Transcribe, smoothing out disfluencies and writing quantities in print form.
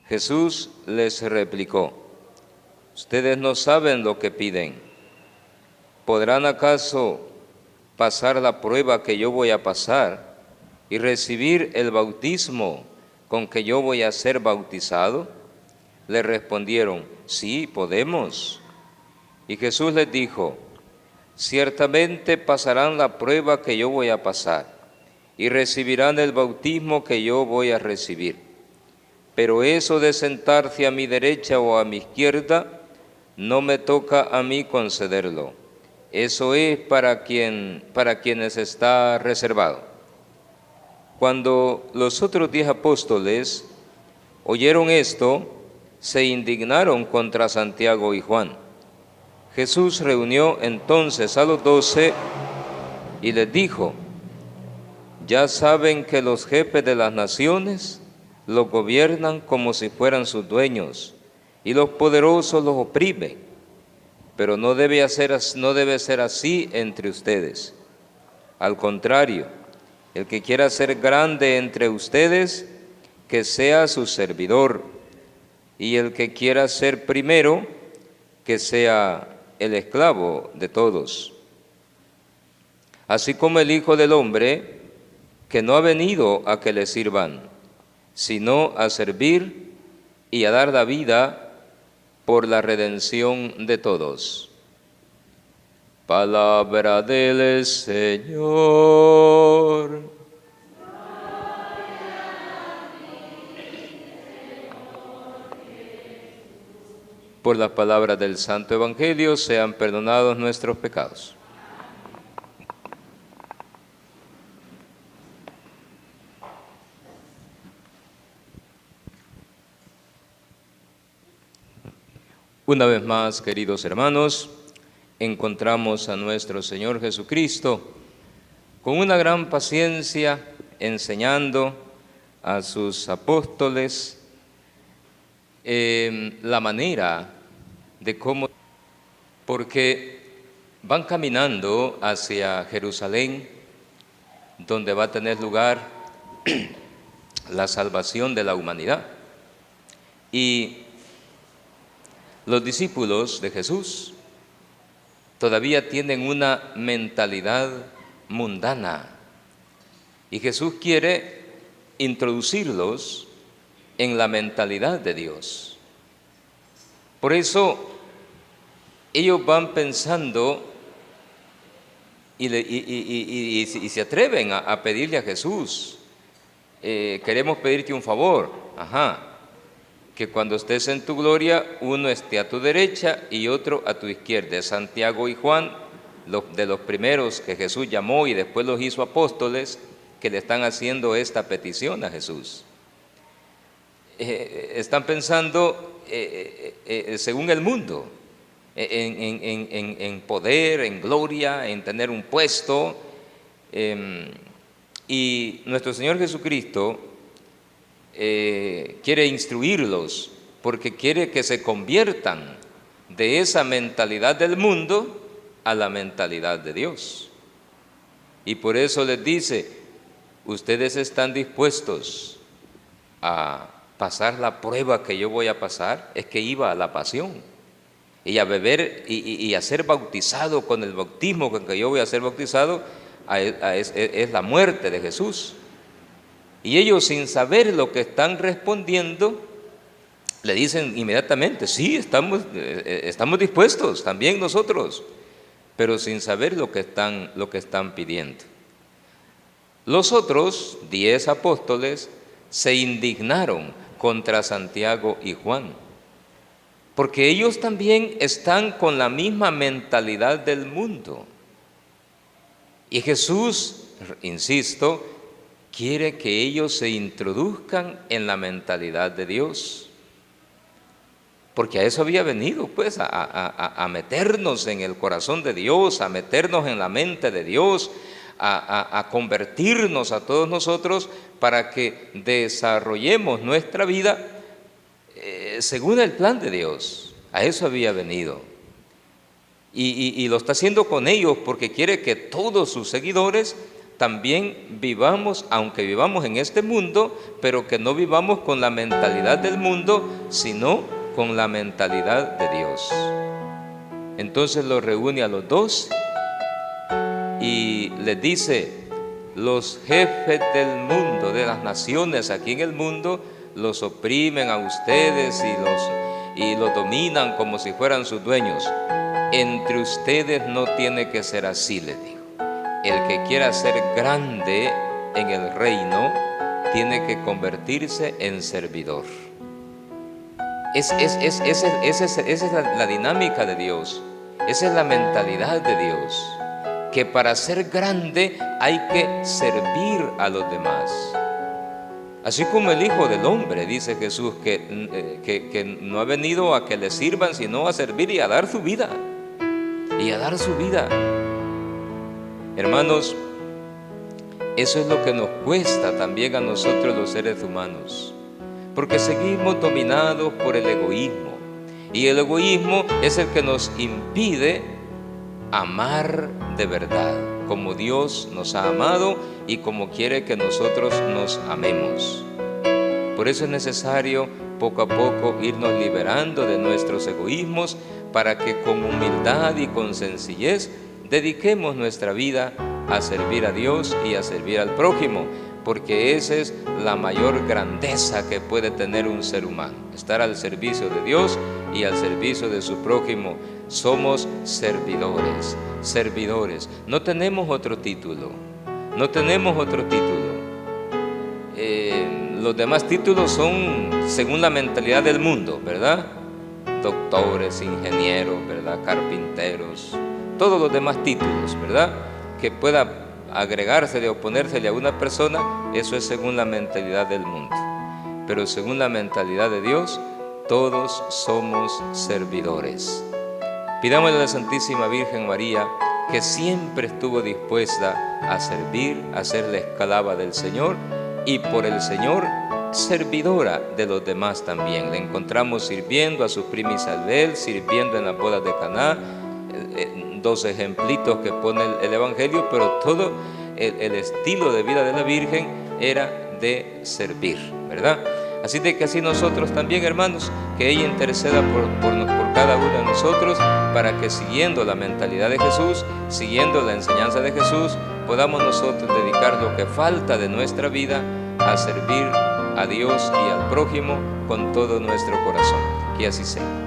Jesús les replicó: ustedes no saben lo que piden. ¿Podrán acaso pasar la prueba que yo voy a pasar y recibir el bautismo con que yo voy a ser bautizado? Le respondieron: sí, podemos. Y Jesús les dijo: ciertamente pasarán la prueba que yo voy a pasar y recibirán el bautismo que yo voy a recibir. Pero eso de sentarse a mi derecha o a mi izquierda no me toca a mí concederlo. Eso es para quienes está reservado. Cuando los otros 10 apóstoles oyeron esto, se indignaron contra Santiago y Juan. Jesús reunió entonces a los 12 y les dijo: ya saben que los jefes de las naciones los gobiernan como si fueran sus dueños, y los poderosos los oprimen, pero no debe ser así entre ustedes. Al contrario, el que quiera ser grande entre ustedes, que sea su servidor, y el que quiera ser primero, que sea el esclavo de todos. Así como el Hijo del Hombre, que no ha venido a que le sirvan, sino a servir y a dar la vida por la redención de todos. Palabra del Señor. Por las palabras del Santo Evangelio sean perdonados nuestros pecados. Una vez más, queridos hermanos, encontramos a nuestro Señor Jesucristo con una gran paciencia enseñando a sus apóstoles la manera de cómo, porque van caminando hacia Jerusalén, donde va a tener lugar la salvación de la humanidad. Y los discípulos de Jesús todavía tienen una mentalidad mundana, y Jesús quiere introducirlos en la mentalidad de Dios. Por eso ellos van pensando y se atreven a pedirle a Jesús: queremos pedirte un favor, que cuando estés en tu gloria, uno esté a tu derecha y otro a tu izquierda. Santiago y Juan, de los primeros que Jesús llamó y después los hizo apóstoles, que le están haciendo esta petición a Jesús. Están pensando según el mundo, en poder, en gloria, en tener un puesto, y nuestro Señor Jesucristo quiere instruirlos, porque quiere que se conviertan de esa mentalidad del mundo a la mentalidad de Dios. Y por eso les dice: ustedes están dispuestos a pasar la prueba que yo voy a pasar. Es que iba a la pasión y a beber y a ser bautizado con el bautismo con que yo voy a ser bautizado, es la muerte de Jesús. Y ellos, sin saber lo que están respondiendo, le dicen inmediatamente: sí, estamos dispuestos, también nosotros, pero sin saber lo que están pidiendo. Los otros 10 apóstoles se indignaron contra Santiago y Juan, porque ellos también están con la misma mentalidad del mundo. Y Jesús, insisto, quiere que ellos se introduzcan en la mentalidad de Dios, porque a eso había venido, pues, a meternos en el corazón de Dios, a meternos en la mente de Dios, a convertirnos a todos nosotros para que desarrollemos nuestra vida según el plan de Dios. A eso había venido. Y lo está haciendo con ellos porque quiere que todos sus seguidores también vivamos, aunque vivamos en este mundo, pero que no vivamos con la mentalidad del mundo, sino con la mentalidad de Dios. Entonces los reúne a los 12 y les dice: los jefes del mundo, de las naciones aquí en el mundo, los oprimen a ustedes y los dominan como si fueran sus dueños. Entre ustedes no tiene que ser así, les digo. El que quiera ser grande en el reino tiene que convertirse en servidor. Esa es la dinámica de Dios. Esa es la mentalidad de Dios, que para ser grande hay que servir a los demás. Así como el Hijo del Hombre, dice Jesús, que no ha venido a que le sirvan, sino a servir y a dar su vida. Y a dar su vida. Hermanos, eso es lo que nos cuesta también a nosotros los seres humanos, porque seguimos dominados por el egoísmo, y el egoísmo es el que nos impide amar de verdad, como Dios nos ha amado y como quiere que nosotros nos amemos. Por eso es necesario poco a poco irnos liberando de nuestros egoísmos, para que con humildad y con sencillez dediquemos nuestra vida a servir a Dios y a servir al prójimo, porque esa es la mayor grandeza que puede tener un ser humano, estar al servicio de Dios y al servicio de su prójimo. Somos servidores, servidores. No tenemos otro título, no tenemos otro título. Los demás títulos son según la mentalidad del mundo, ¿verdad? Doctores, ingenieros, ¿verdad? Carpinteros, todos los demás títulos, ¿verdad? Que pueda agregársele o ponérsele a una persona, eso es según la mentalidad del mundo. Pero según la mentalidad de Dios, todos somos servidores. Pidámosle a la Santísima Virgen María, que siempre estuvo dispuesta a servir, a ser la esclava del Señor, y por el Señor servidora de los demás también. La encontramos sirviendo a su prima Isabel, sirviendo en las bodas de Caná. 2 ejemplitos que pone el Evangelio, pero todo el estilo de vida de la Virgen era de servir, ¿verdad? Así de que así nosotros también, hermanos, que ella interceda por cada uno de nosotros, para que siguiendo la mentalidad de Jesús, siguiendo la enseñanza de Jesús, podamos nosotros dedicar lo que falta de nuestra vida a servir a Dios y al prójimo con todo nuestro corazón. Que así sea.